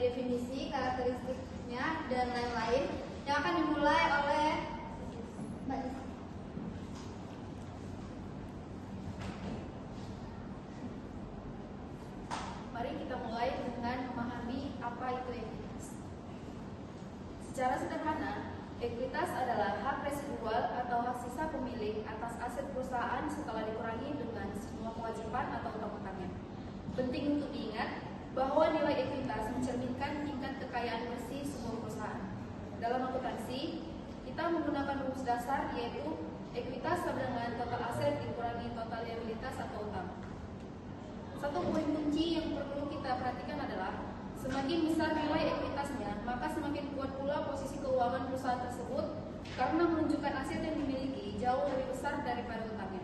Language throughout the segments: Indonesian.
definisi, karakteristiknya, dan lain-lain yang akan dimulai oleh Mbak Nisa. Mari kita mulai dengan memahami apa itu ekuitas. Secara sederhana, ekuitas adalah hak residual atau hak sisa pemilik atas aset perusahaan setelah dikurangi dengan semua kewajiban atau utang-utangnya. Penting untuk diingat bahwa nilai ekuitas mencerminkan tingkat kekayaan bersih sebuah perusahaan. Dalam akuntansi, kita menggunakan rumus dasar yaitu ekuitas sama dengan total aset dikurangi total liabilitas atau utang. Satu poin kunci yang perlu kita perhatikan adalah semakin besar nilai ekuitasnya, maka semakin kuat pula posisi keuangan perusahaan tersebut karena menunjukkan aset yang dimiliki jauh lebih besar daripada utangnya.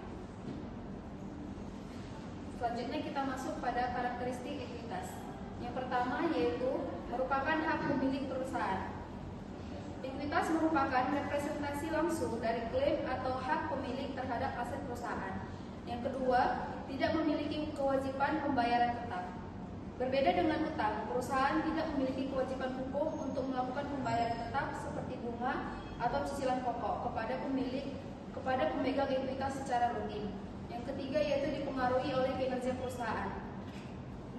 Selanjutnya kita masuk pada karakteristik ekuitas. Yang pertama yaitu merupakan hak pemilik perusahaan. Ekuitas merupakan representasi langsung dari klaim atau hak pemilik terhadap aset perusahaan. Yang kedua, tidak memiliki kewajiban pembayaran tetap. Berbeda dengan utang, perusahaan tidak memiliki kewajiban hukum untuk melakukan pembayaran tetap seperti bunga atau cicilan pokok kepada pemegang ekuitas secara rutin. Yang ketiga yaitu dipengaruhi oleh kinerja perusahaan.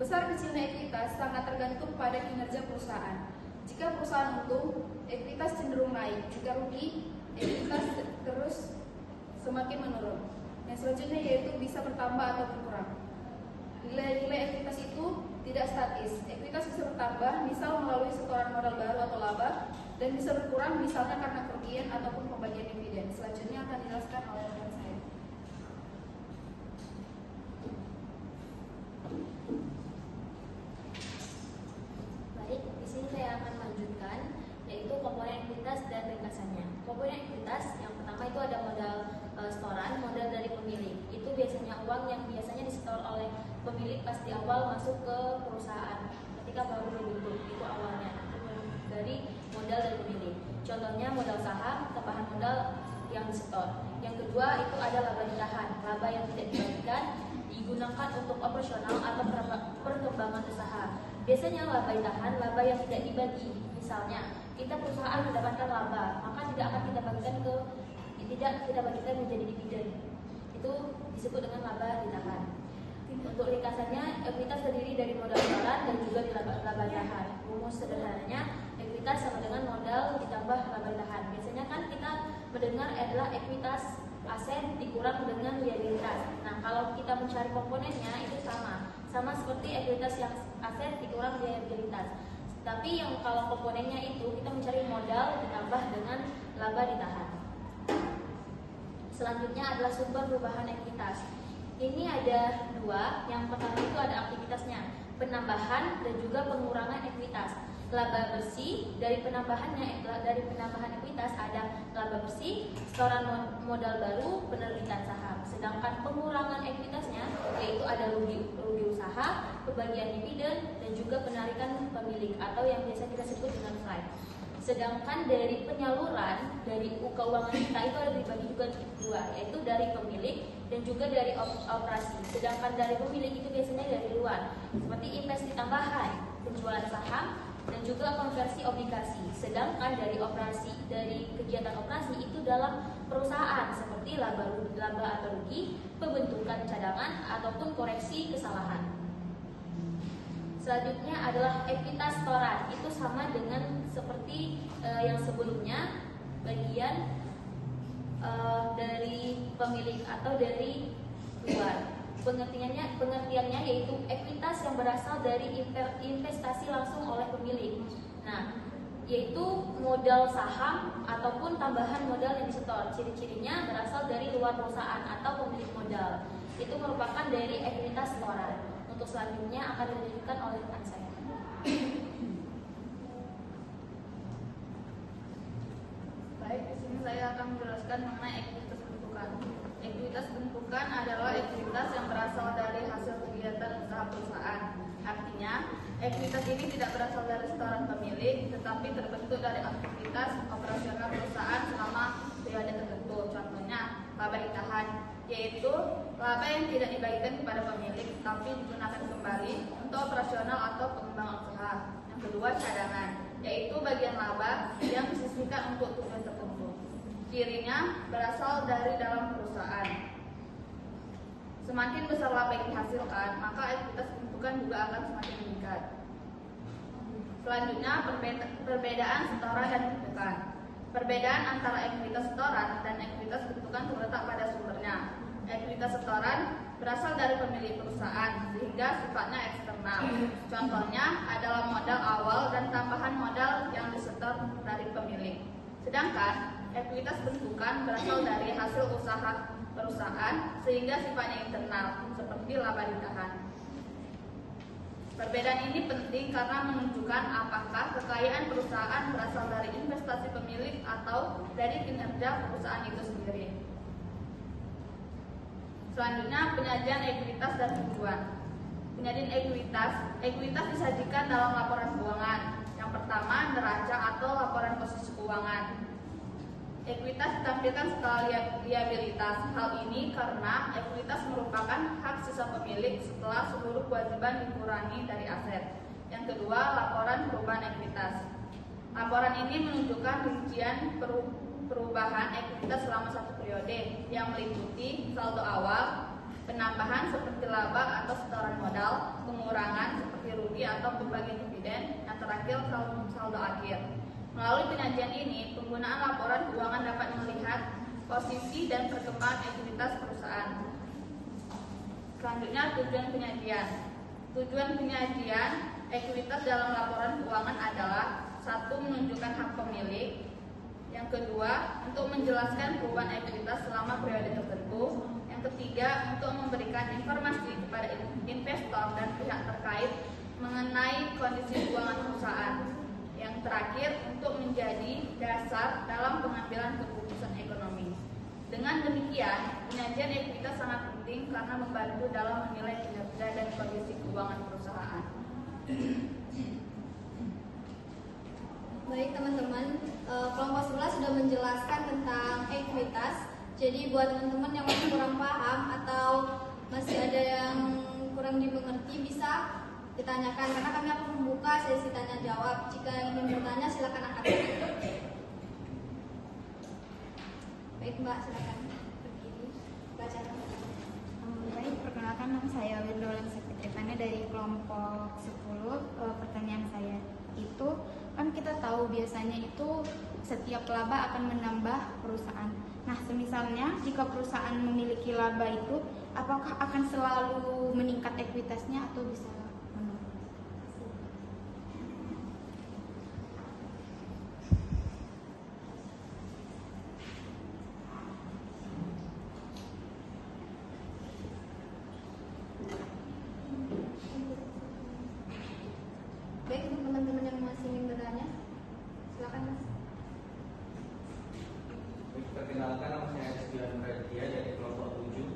Besar kecilnya ekuitas sangat tergantung pada kinerja perusahaan. Jika perusahaan untung, ekuitas cenderung naik. Jika rugi, ekuitas terus semakin menurun. Yang selanjutnya yaitu bisa bertambah atau berkurang. Nilai-nilai ekuitas itu tidak statis. Ekuitas bisa bertambah misal melalui setoran modal baru atau laba, dan bisa berkurang misalnya karena kerugian ataupun pembagian dividen. Selanjutnya akan dijelaskan oleh rekan saya. Baik, di sini saya akan melanjutkan yaitu komponen ekuitas dan ringkasannya. Komponen ekuitas yang pertama itu ada modal setoran, modal dari pemilik. Itu biasanya uang yang biasanya disetor oleh pemilik pas di awal masuk ke perusahaan ketika baru dibentuk, itu awalnya dari modal dari pemilik. Contohnya modal saham, tambahan modal yang disetor. Yang kedua itu ada laba ditahan, laba yang tidak dibagikan digunakan untuk operasional atau perkembangan usaha. Biasanya laba ditahan, laba yang tidak dibagi. Misalnya kita perusahaan mendapatkan laba, maka tidak akan kita bagikan menjadi dividen. Itu disebut dengan laba ditahan. Untuk ringkasannya, ekuitas terdiri dari modal setoran dan juga laba tahan. Rumus sederhananya, ekuitas sama dengan modal ditambah laba tahan. Biasanya kan kita mendengar adalah ekuitas aset dikurang dengan liabilitas. Nah, kalau kita mencari komponennya itu sama seperti ekuitas yang aset dikurang liabilitas. Tapi yang kalau komponennya itu kita mencari modal ditambah dengan laba ditahan. Selanjutnya adalah sumber perubahan ekuitas. Ini ada dua. Yang pertama itu ada aktivitasnya, penambahan dan juga pengurangan ekuitas. Laba bersih dari penambahan ekuitas ada laba bersih, setoran modal baru, penerbitan saham. Sedangkan pengurangan ekuitasnya yaitu ada rugi usaha, pembagian dividen dan juga penarikan pemilik atau yang biasa kita sebut dengan flight. Sedangkan dari penyaluran dari keuangan kita itu ada dibagi juga dua, yaitu dari pemilik dan juga dari operasi. Sedangkan dari pemilik itu biasanya dari luar, seperti investasi tambahan, penjualan saham dan juga konversi obligasi. Sedangkan dari kegiatan operasi itu dalam perusahaan seperti laba atau rugi, pembentukan cadangan ataupun koreksi kesalahan. Selanjutnya adalah ekuitas setoran. Itu sama dengan seperti yang sebelumnya, bagian dari pemilik atau dari luar. Pengertiannya yaitu ekuitas yang berasal dari investasi langsung oleh pemilik. Nah, yaitu modal saham ataupun tambahan modal yang disetor. Ciri-cirinya berasal dari luar perusahaan atau pemilik modal. Itu merupakan dari ekuitas setoran. Untuk selanjutnya akan dilanjutkan oleh rekan saya. Baik, di sini saya akan menjelaskan mengenai ekuitas bentukan. Ekuitas bentukan adalah ekuitas yang berasal dari hasil kegiatan usaha perusahaan. Artinya, ekuitas ini tidak berasal dari setoran pemilik, tetapi terbentuk dari aktivitas operasional perusahaan selama periode tertentu. Contohnya, laba ditahan, yaitu Laba yang tidak dibagikan kepada pemilik tapi digunakan kembali untuk operasional atau pengembangan usaha. Yang kedua, cadangan, yaitu bagian laba yang disisihkan untuk tujuan tertentu. Cirinya berasal dari dalam perusahaan. Semakin besar laba yang dihasilkan, maka ekuitas bentukan juga akan semakin meningkat. Selanjutnya, perbedaan setoran dan bentukan. Perbedaan antara ekuitas setoran dan ekuitas bentukan terletak pada sumbernya. Ekuitas setoran berasal dari pemilik perusahaan sehingga sifatnya eksternal. Contohnya adalah modal awal dan tambahan modal yang disetor dari pemilik. Sedangkan ekuitas bentukan berasal dari hasil usaha perusahaan sehingga sifatnya internal seperti laba ditahan. Perbedaan ini penting karena menunjukkan apakah kekayaan perusahaan berasal dari investasi pemilik atau dari kinerja perusahaan itu sendiri. Selanjutnya, penyajian ekuitas dan tujuan. Penyajian ekuitas disajikan dalam laporan keuangan. Yang pertama, neraca atau laporan posisi keuangan. Ekuitas ditampilkan setelah liabilitas. Hal ini karena ekuitas merupakan hak sisa pemilik setelah seluruh kewajiban dikurangi dari aset. Yang kedua, laporan perubahan ekuitas. Laporan ini menunjukkan rincian perubahan ekuitas selama satu periode yang meliputi saldo awal, penambahan seperti laba atau setoran modal, pengurangan seperti rugi atau pembagian dividen, yang terakhir saldo akhir. Melalui penyajian ini, penggunaan laporan keuangan dapat melihat posisi dan perkembangan ekuitas perusahaan. Selanjutnya, tujuan penyajian. Tujuan penyajian ekuitas dalam laporan keuangan adalah: satu, menunjukkan hak pemilik. Yang kedua, untuk menjelaskan perubahan ekuitas selama periode tertentu. Yang ketiga, untuk memberikan informasi kepada investor dan pihak terkait mengenai kondisi keuangan perusahaan. Yang terakhir, untuk menjadi dasar dalam pengambilan keputusan ekonomi. Dengan demikian, penyajian ekuitas sangat penting karena membantu dalam menilai kinerja dan kondisi keuangan perusahaan. Baik teman-teman, kelompok 11 sudah menjelaskan tentang ekuitas. Jadi buat teman-teman yang masih kurang paham atau masih ada yang kurang dimengerti, bisa ditanyakan karena kami akan membuka sesi tanya jawab. Jika ingin bertanya silakan angkat tangan. Baik Mbak, silakan berdiri. Baca. Baik, perkenalkan nama saya Wirdolan Sekretariatnya dari kelompok 10. Pertanyaan saya itu, kan kita tahu biasanya itu setiap laba akan menambah perusahaan. Nah, semisalnya jika perusahaan memiliki laba itu, apakah akan selalu meningkat ekuitasnya atau bisa menurun? Baik, untuk teman-teman yang masih ingin bertanya, silakan Mas. Perkenalkan, nama saya Rizky Raditya dari kelompok 7.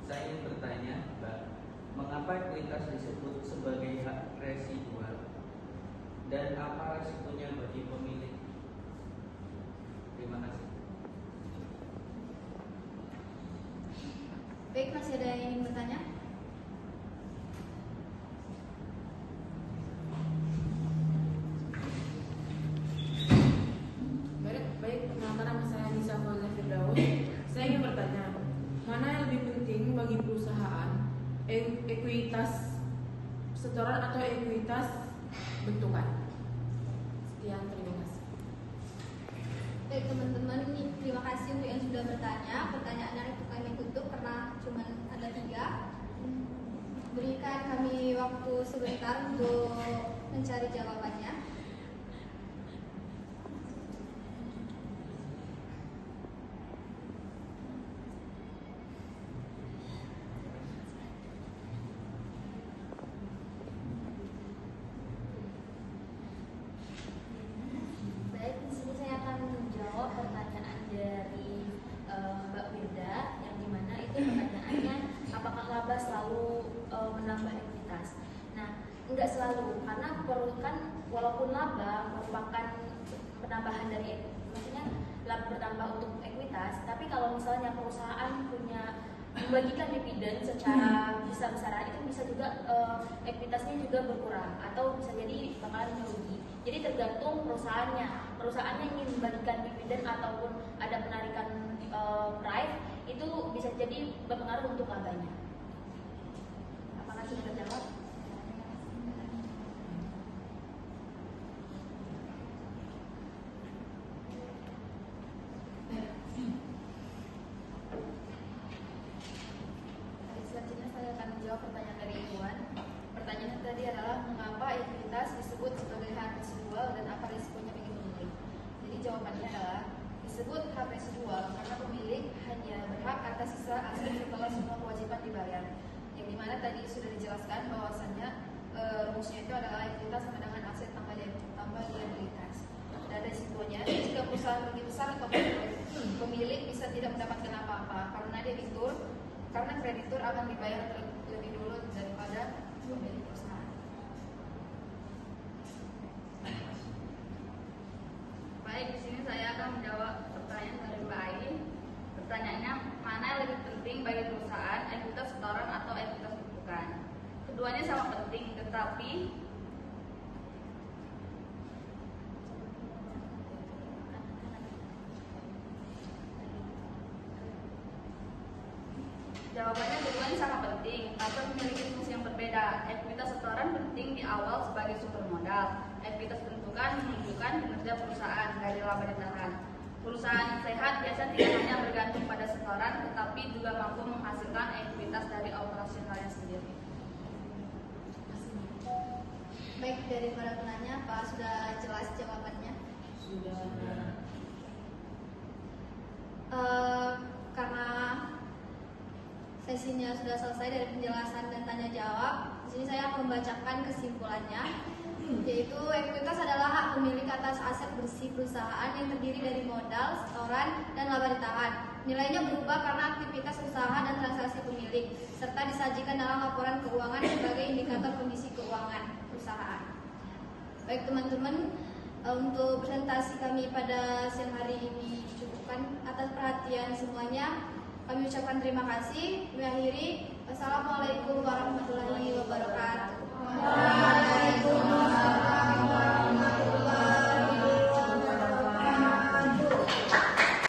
Saya ingin bertanya, Mbak, mengapa ekuitas disebut sebagai hak residual dan apa resikonya bagi pemilik? Terima kasih. Baik, masih ada yang ingin bertanya? Baik, perkenalkan nama saya Nisa Fauzia Firdaus. Saya ingin bertanya, mana yang lebih penting bagi perusahaan, ekuitas setoran atau ekuitas bentukan? Sekian, terima kasih. Baik teman-teman, terima kasih untuk yang sudah bertanya. Pertanyaannya itu kami tutup karena cuma ada 3. Berikan kami waktu sebentar untuk mencari jawabannya. Baik, di sini saya akan menjawab pertanyaan dari Mbak Wirda, yang dimana itu pertanyaannya apakah laba selalu menambah ekuitas. Nah, enggak selalu, karena kan walaupun laba merupakan penambahan dari maksudnya laba bertambah untuk ekuitas, tapi kalau misalnya perusahaan punya membagikan dividen secara besar-besaran, itu bisa juga ekuitasnya juga berkurang atau bisa jadi bakalan merugi. Jadi tergantung perusahaannya ingin membagikan dividen ataupun ada penarikan price, itu bisa jadi berpengaruh untuk labanya. Apakah sudah terjawab? Selanjutnya saya akan menjawab pertanyaan dari Iwan. Pertanyaan tadi adalah mengapa ekuitas disebut sebagai hak residual dan apa risikonya bagi pemilik. Jadi jawabannya adalah disebut hak residual karena pemilik hanya berhak atas sisa aset setelah semua kewajiban dibayar. Yang dimana tadi sudah dijelaskan bahwasannya rumusnya itu adalah ekuitas sama dengan aset tambah liabilitas. Dan risikonya jika perusahaan lebih besar atau pemilik bisa tidak mendapatkan apa-apa karena kreditur akan dibayar lebih dulu daripada pemilik perusahaan. Baik, di sini saya akan menjawab pertanyaan dari Mbak Ain. Pertanyaannya, mana yang lebih penting bagi perusahaan, ekuitas setoran atau ekuitas tumpukan? Keduanya sama penting, tetapi jawabannya keduanya sama penting, tapi memiliki fungsi yang berbeda. Ekuitas setoran penting di awal sebagai sumber modal. Ekuitas tumpukan menunjukkan kinerja perusahaan dari laba dan tahan. Perusahaan yang sehat biasa tidak hanya bergantung pada setoran, tetapi juga mampu menghasilkan ekuitas dari operasionalnya sendiri. Baik, dari para penanya, Pak sudah jelas jawabannya? Sudah. Karena sesinya sudah selesai dari penjelasan dan tanya jawab, di sini saya akan membacakan kesimpulannya, yaitu ekuitas adalah hak pemilik atas aset bersih perusahaan yang terdiri dari modal, setoran, dan laba ditahan. Nilainya berubah karena aktivitas usaha dan transaksi pemilik, serta disajikan dalam laporan keuangan sebagai indikator kondisi keuangan perusahaan. Baik teman-teman, untuk presentasi kami pada siang hari ini cukupkan. Atas perhatian semuanya, kami ucapkan terima kasih. Kami akhiri. Wassalamualaikum warahmatullahi wabarakatuh. Waalaikumsalam.